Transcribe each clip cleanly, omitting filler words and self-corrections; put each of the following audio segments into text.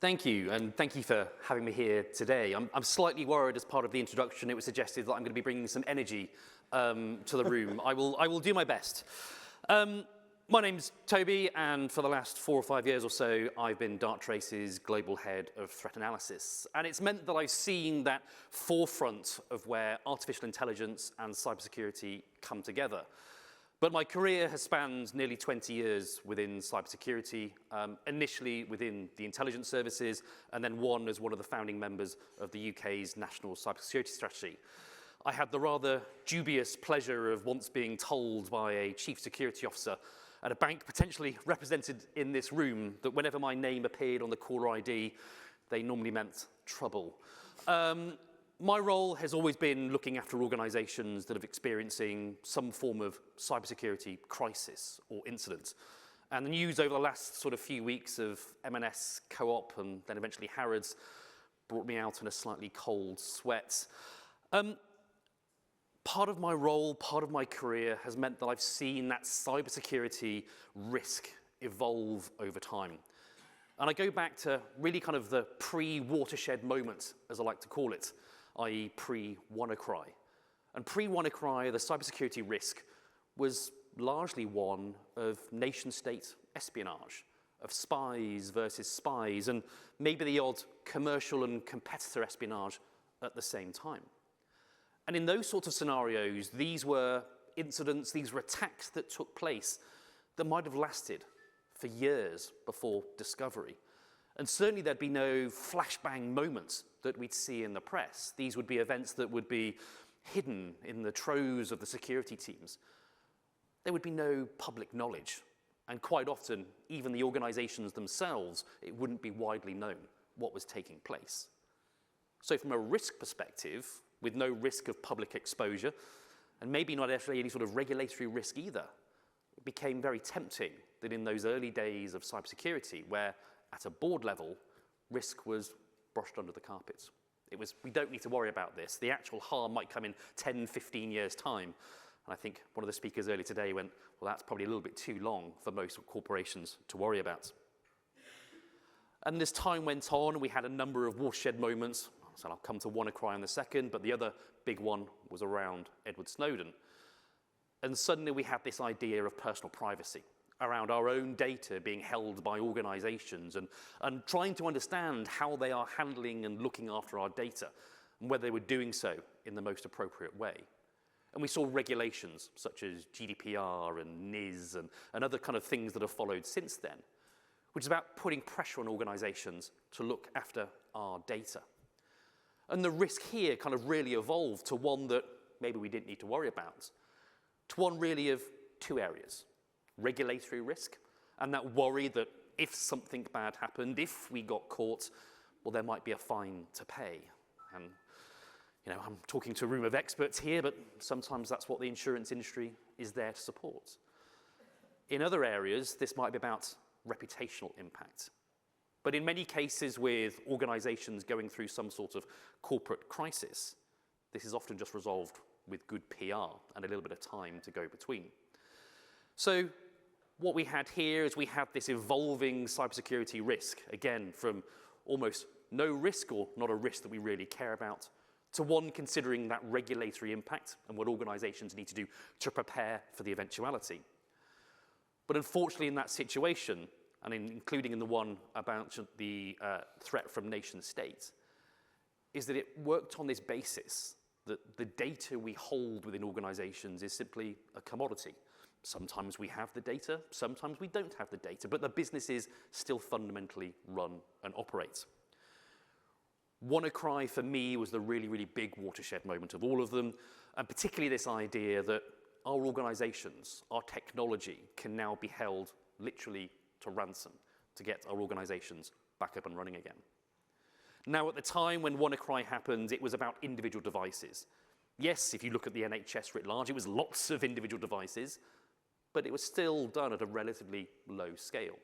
Thank you, and thank you for having me here today. I'm slightly worried as part of the introduction. It was suggested that I'm going to be bringing some energy to the room. I will do my best. My name's Toby, and for the last 4 or 5 years or so, I've been Darktrace's global head of threat analysis. And it's meant that I've seen that forefront of where artificial intelligence and cybersecurity come together. But my career has spanned nearly 20 years within cybersecurity, initially within the intelligence services, and then as one of the founding members of the UK's National Cybersecurity Strategy. I had the rather dubious pleasure of once being told by a chief security officer at a bank potentially represented in this room that whenever my name appeared on the caller ID, they normally meant trouble. My role has always been looking after organizations that are experiencing some form of cybersecurity crisis or incident. And the news over the last sort of few weeks of M&S Co-op and then eventually Harrods brought me out in a slightly cold sweat. Part of my role, part of my career has meant that I've seen that cybersecurity risk evolve over time. And I go back to really kind of the pre-watershed moment, as I like to call it, i.e. pre-WannaCry. And pre-WannaCry, the cybersecurity risk was largely one of nation-state espionage, of spies versus spies, and maybe the odd commercial and competitor espionage at the same time. And in those sorts of scenarios, these were incidents, these were attacks that took place that might have lasted for years before discovery. And certainly there'd be no flashbang moments that we'd see in the press. These would be events that would be hidden in the troves of the security teams. There would be no public knowledge. And quite often, even the organizations themselves, it wouldn't be widely known what was taking place. So from a risk perspective, with no risk of public exposure, and maybe not actually any sort of regulatory risk either, it became very tempting that in those early days of cybersecurity, where at a board level, risk was brushed under the carpet. It was, we don't need to worry about this. The actual harm might come in 10, 15 years' time. And I think one of the speakers earlier today went, well, that's probably a little bit too long for most corporations to worry about. And as time went on, we had a number of watershed moments. So I'll come to WannaCry in a second, but the other big one was around Edward Snowden. And suddenly we had this idea of personal privacy around our own data being held by organizations and trying to understand how they are handling and looking after our data and whether they were doing so in the most appropriate way. And we saw regulations such as GDPR and NIS and other kind of things that have followed since then, which is about putting pressure on organizations to look after our data. And the risk here kind of really evolved to one that maybe we didn't need to worry about, to one really of 2 areas. Regulatory risk, and that worry that if something bad happened, if we got caught, well, there might be a fine to pay. And, you know, I'm talking to a room of experts here, but sometimes that's what the insurance industry is there to support. In other areas, this might be about reputational impact. But in many cases with organizations going through some sort of corporate crisis, this is often just resolved with good PR and a little bit of time to go between. So what we had here is we had this evolving cybersecurity risk, again, from almost no risk or not a risk that we really care about, to one considering that regulatory impact and what organizations need to do to prepare for the eventuality. But unfortunately in that situation, and including in the one about the threat from nation states, is that it worked on this basis that the data we hold within organizations is simply a commodity. Sometimes we have the data, sometimes we don't have the data, but the businesses still fundamentally run and operate. WannaCry for me was the really, really big watershed moment of all of them, and particularly this idea that our organizations, our technology can now be held literally to ransom to get our organizations back up and running again. Now, at the time when WannaCry happened, it was about individual devices. Yes, if you look at the NHS writ large, it was lots of individual devices, but it was still done at a relatively low scale.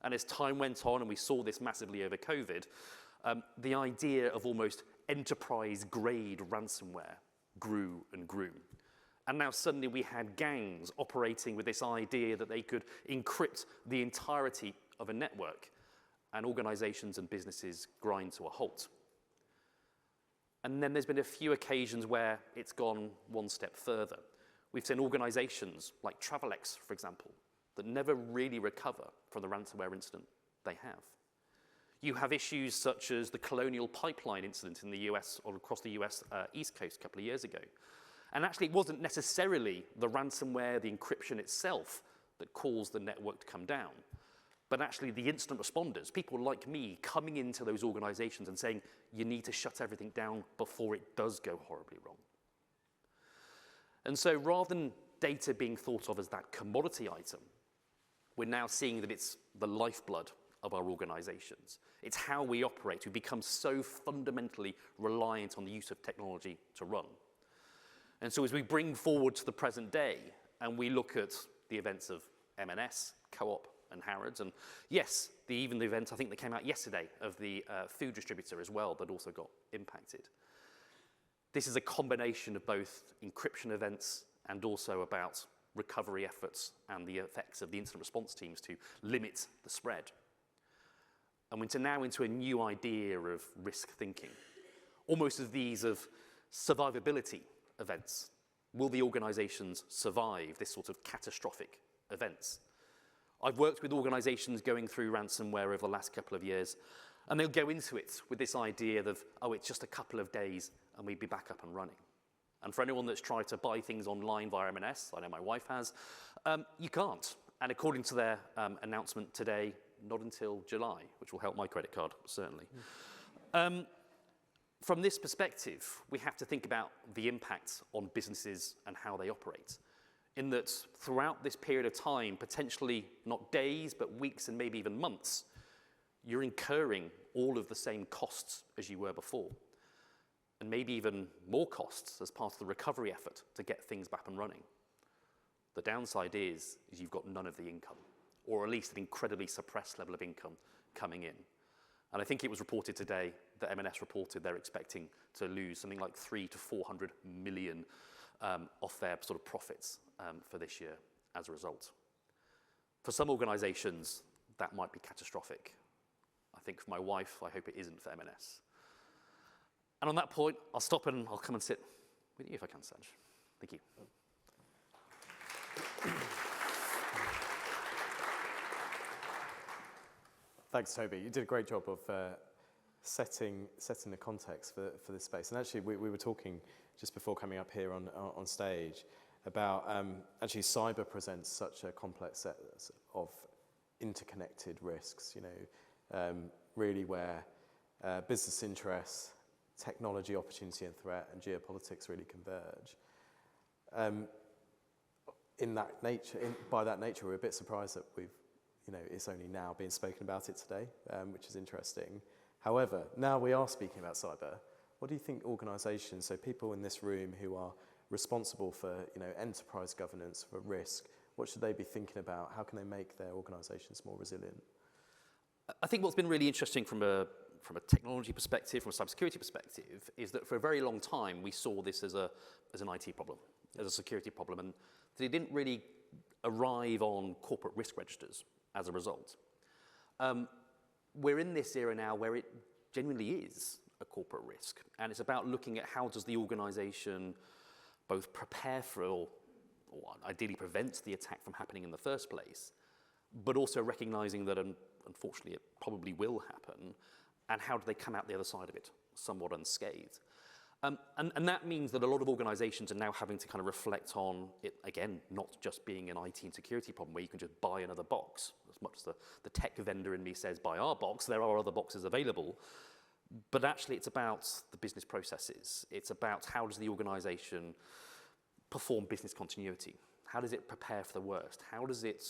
And as time went on, and we saw this massively over COVID, the idea of almost enterprise-grade ransomware grew and grew. And now suddenly we had gangs operating with this idea that they could encrypt the entirety of a network. and organizations and businesses grind to a halt. And then there's been a few occasions where it's gone one step further. We've seen organizations like Travelex, for example, that never really recover from the ransomware incident they have. You have issues such as the Colonial Pipeline incident in the US or across the US East Coast a couple of years ago. And actually, it wasn't necessarily the ransomware, the encryption itself, that caused the network to come down, but actually the incident responders, people like me, coming into those organizations and saying, you need to shut everything down before it does go horribly wrong. And so rather than data being thought of as that commodity item, we're now seeing that it's the lifeblood of our organizations. It's how we operate. We become so fundamentally reliant on the use of technology to run. And so as we bring forward to the present day and we look at the events of M&S, Co-op, and Harrods, and yes, even the event I think that came out yesterday of the food distributor as well that also got impacted. This is a combination of both encryption events and also about recovery efforts and the effects of the incident response teams to limit the spread. And we're now into a new idea of risk thinking, almost as these of survivability events. Will the organizations survive this sort of catastrophic events? I've worked with organizations going through ransomware over the last couple of years, and they'll go into it with this idea of, oh, it's just a couple of days and we'd be back up and running. And for anyone that's tried to buy things online via M&S, I know my wife has, you can't. And according to their announcement today, not until July, which will help my credit card, certainly. From this perspective, we have to think about the impact on businesses and how they operate. In that throughout this period of time, potentially not days, but weeks and maybe even months, you're incurring all of the same costs as you were before. And maybe even more costs as part of the recovery effort to get things back and running. The downside is you've got none of the income, or at least an incredibly suppressed level of income coming in. And I think it was reported today that M&S reported they're expecting to lose something like 300 to 400 million off their sort of profits for this year as a result. For some organizations, that might be catastrophic. I think for my wife, I hope it isn't for M&S. And on that point, I'll stop and I'll come and sit with you if I can, Saj. Thank you. Thanks, Toby. You did a great job of setting the context for this space. And actually, we were talking just before coming up here on stage about actually cyber presents such a complex set of interconnected risks, you know, really where business interests, technology opportunity and threat, and geopolitics really converge. By that nature, we're a bit surprised that it's only now being spoken about it today, which is interesting. However, now we are speaking about cyber. What do you think organisations, so people in this room who are responsible for enterprise governance, for risk, what should they be thinking about? How can they make their organisations more resilient? I think what's been really interesting from a technology perspective, from a cybersecurity perspective, is that for a very long time we saw this as an IT problem, as a security problem, and that it didn't really arrive on corporate risk registers as a result. We're in this era now where it genuinely is a corporate risk, and it's about looking at how does the organisation both prepare for or ideally prevent the attack from happening in the first place, but also recognising that unfortunately it probably will happen, and how do they come out the other side of it somewhat unscathed. And that means that a lot of organisations are now having to kind of reflect on it, again, not just being an IT and security problem where you can just buy another box. As much as the tech vendor in me says, buy our box, there are other boxes available. But actually it's about the business processes. It's about how does the organisation perform business continuity? How does it prepare for the worst? How does it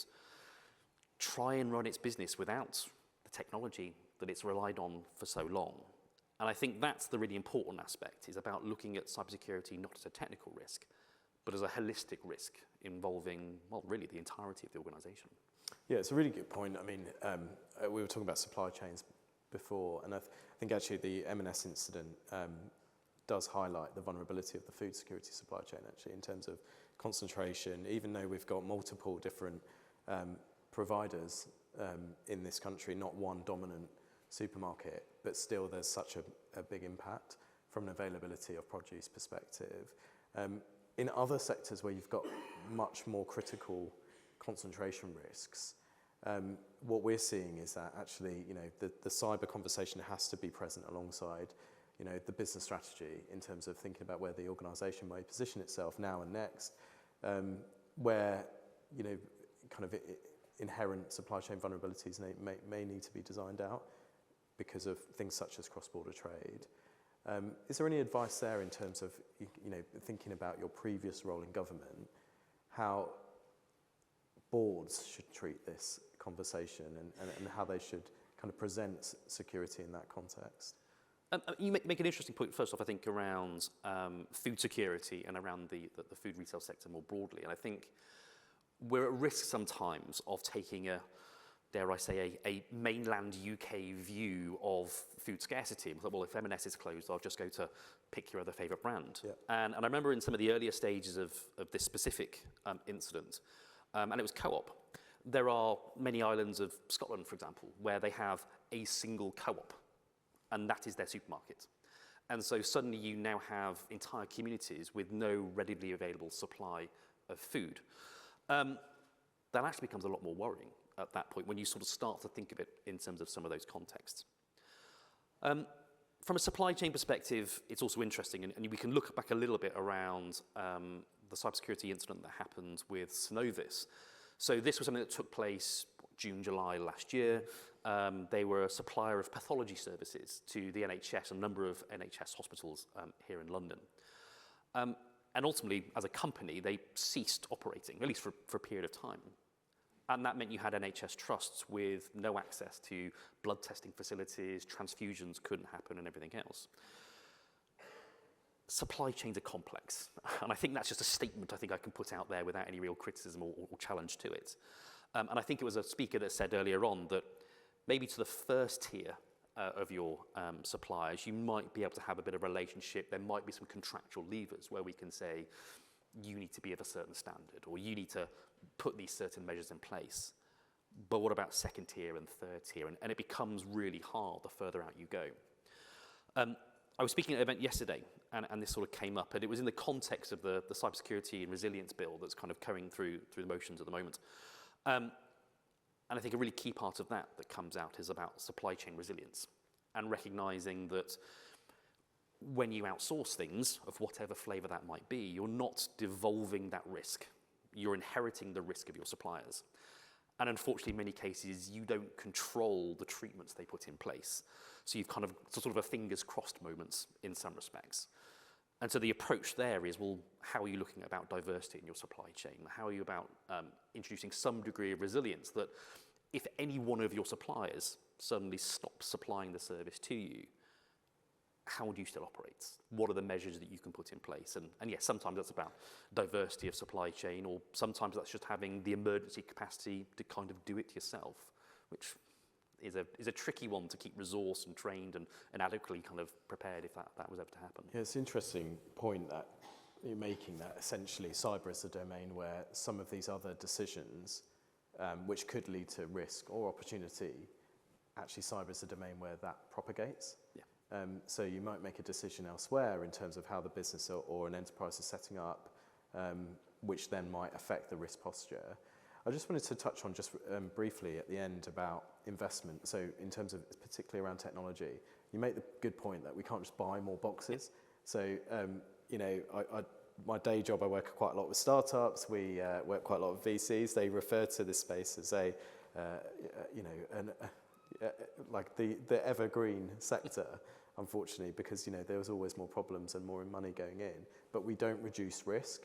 try and run its business without the technology that it's relied on for so long? And I think that's the really important aspect, is about looking at cybersecurity not as a technical risk, but as a holistic risk involving, well, really the entirety of the organisation. Yeah, it's a really good point. I mean, we were talking about supply chains before, and I think actually the M&S incident does highlight the vulnerability of the food security supply chain, actually, in terms of concentration. Even though we've got multiple different providers, in this country, not one dominant supermarket, but still there's such a big impact from an availability of produce perspective. In other sectors where you've got much more critical concentration risks, what we're seeing is that actually, the cyber conversation has to be present alongside, the business strategy in terms of thinking about where the organisation may position itself now and next, where, kind of inherent supply chain vulnerabilities may need to be designed out because of things such as cross-border trade. Is there any advice there in terms of, thinking about your previous role in government, how boards should treat this conversation and how they should kind of present security in that context? You make an interesting point, first off, I think, around food security and around the food retail sector more broadly. And I think we're at risk sometimes of taking dare I say, a mainland UK view of food scarcity. We thought, well, if M&S is closed, I'll just go to pick your other favourite brand. Yeah. And I remember in some of the earlier stages of this specific incident, and it was co-op. There are many islands of Scotland, for example, where they have a single co-op, and that is their supermarket. And so suddenly you now have entire communities with no readily available supply of food. That actually becomes a lot more worrying at that point when you sort of start to think of it in terms of some of those contexts. From a supply chain perspective, it's also interesting, and we can look back a little bit around the cybersecurity incident that happened with Synovis. So this was something that took place June, July last year. They were a supplier of pathology services to the NHS, a number of NHS hospitals here in London. And ultimately, as a company, they ceased operating, at least for a period of time. And that meant you had NHS trusts with no access to blood testing facilities, transfusions couldn't happen, and everything else. Supply chains are complex. And I think that's just a statement I think I can put out there without any real criticism or challenge to it. And I think it was a speaker that said earlier on that maybe to the first tier of your suppliers, you might be able to have a bit of a relationship. There might be some contractual levers where we can say, you need to be of a certain standard, or you need to put these certain measures in place. But what about second tier and third tier? And it becomes really hard the further out you go. I was speaking at an event yesterday, and this sort of came up, and it was in the context of the cybersecurity and resilience bill that's kind of going through the motions at the moment. And I think a really key part of that comes out is about supply chain resilience and recognizing that when you outsource things of whatever flavor that might be, you're not devolving that risk. You're inheriting the risk of your suppliers. And unfortunately, in many cases, you don't control the treatments they put in place. So you've kind of sort of a fingers crossed moments in some respects. And so the approach there is, well, how are you looking about diversity in your supply chain? How are you about introducing some degree of resilience that if any one of your suppliers suddenly stops supplying the service to you, how do you still operate? What are the measures that you can put in place? And yes, sometimes that's about diversity of supply chain, or sometimes that's just having the emergency capacity to kind of do it yourself, which is a tricky one to keep resourced and trained and adequately kind of prepared if that was ever to happen. Yeah, it's an interesting point that you're making, that essentially cyber is a domain where some of these other decisions, which could lead to risk or opportunity, actually cyber is a domain where that propagates. Yeah. So you might make a decision elsewhere in terms of how the business or an enterprise is setting up, which then might affect the risk posture. I just wanted to touch on just briefly at the end about investment. So in terms of particularly around technology, you make the good point that we can't just buy more boxes. So, my day job, I work quite a lot with startups. We work quite a lot with VCs. They refer to this space as like the evergreen sector, unfortunately, because there was always more problems and more money going in, but we don't reduce risk.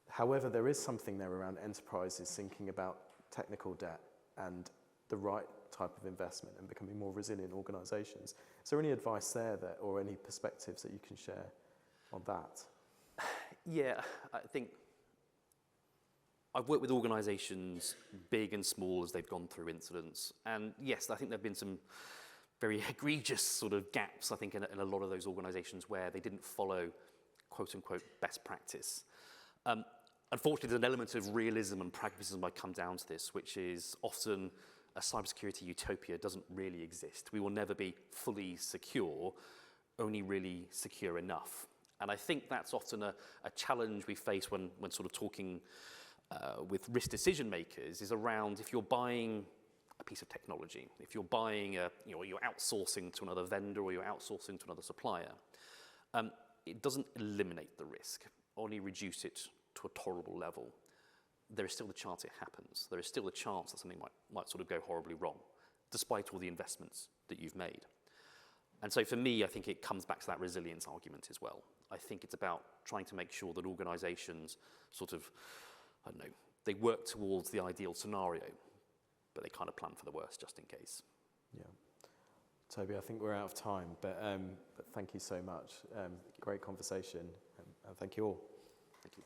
However, there is something there around enterprises thinking about technical debt and the right type of investment and becoming more resilient organisations. Is there any advice there or any perspectives that you can share on that? Yeah, I think I've worked with organisations, big and small, as they've gone through incidents. And yes, I think there have been some very egregious sort of gaps, I think, in a lot of those organisations where they didn't follow, quote unquote, best practice. Unfortunately, there's an element of realism and pragmatism I come down to this, which is often a cybersecurity utopia doesn't really exist. We will never be fully secure, only really secure enough. And I think that's often a challenge we face when sort of talking with risk decision makers is around if you're buying a piece of technology, if you're buying you're outsourcing to another vendor or you're outsourcing to another supplier, it doesn't eliminate the risk, only reduce it to a tolerable level. There is still the chance it happens. There is still a chance that something might sort of go horribly wrong, despite all the investments that you've made. And so for me, I think it comes back to that resilience argument as well. I think it's about trying to make sure that organizations sort of, I don't know, they work towards the ideal scenario, but they kind of plan for the worst just in case. Yeah. Toby, I think we're out of time, but thank you so much. Great conversation, and thank you all. Thank you.